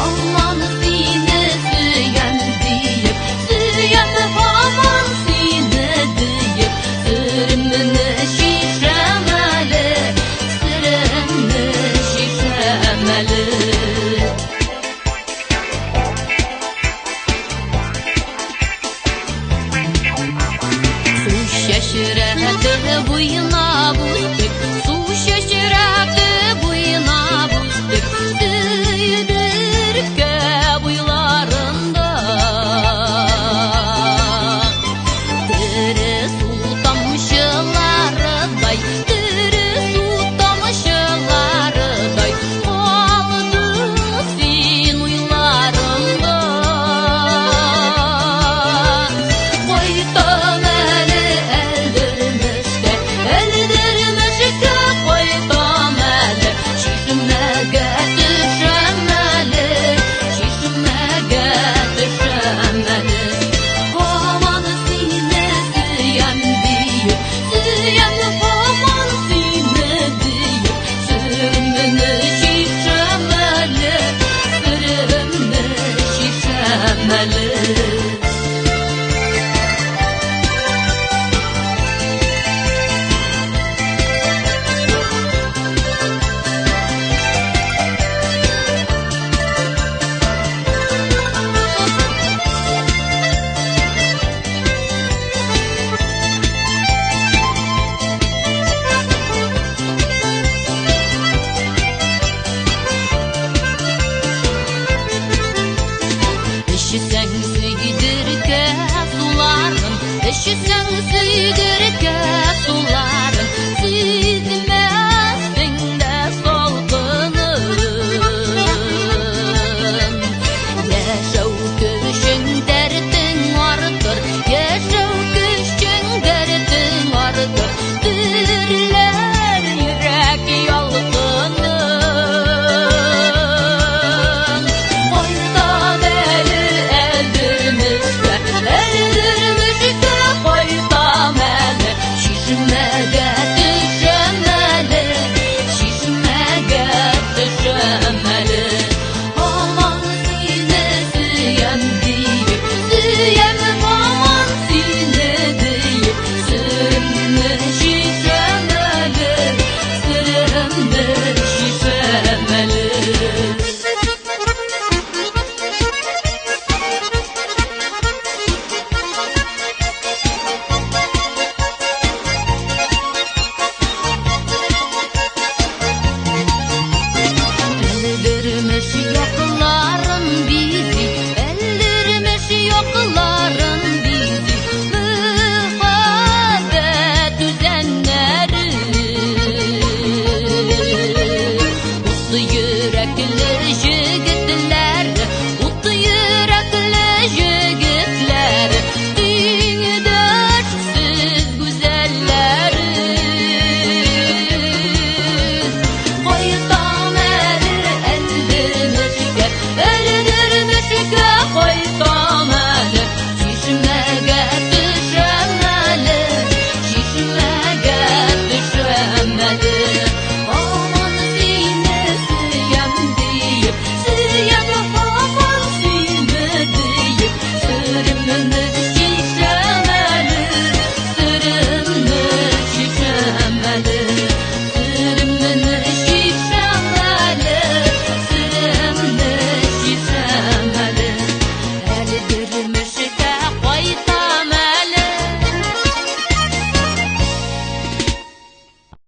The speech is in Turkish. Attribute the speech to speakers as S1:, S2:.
S1: Aman seni süyen deyip, süyen aman seni deyip, sırrımını şişemeli, sırrımını şişemeli. Su şaşıradı buyuna buzdik, su şaşıradı buyuna buzdik, sıyırır buylarında. Dırı su tamışıları day, dırı su tamışıları day, aldı sin uylarında. Koytam eli eldirmişte, eldirmişte koytam eli, şişmege düşemeli, şişmege düşemeli. Aman seni süyen deyip, süyen aman seni deyip, sırrımını şişemeli, sırrımını şişemeli. Eşi sen sıydır suların, eşi sen sıydır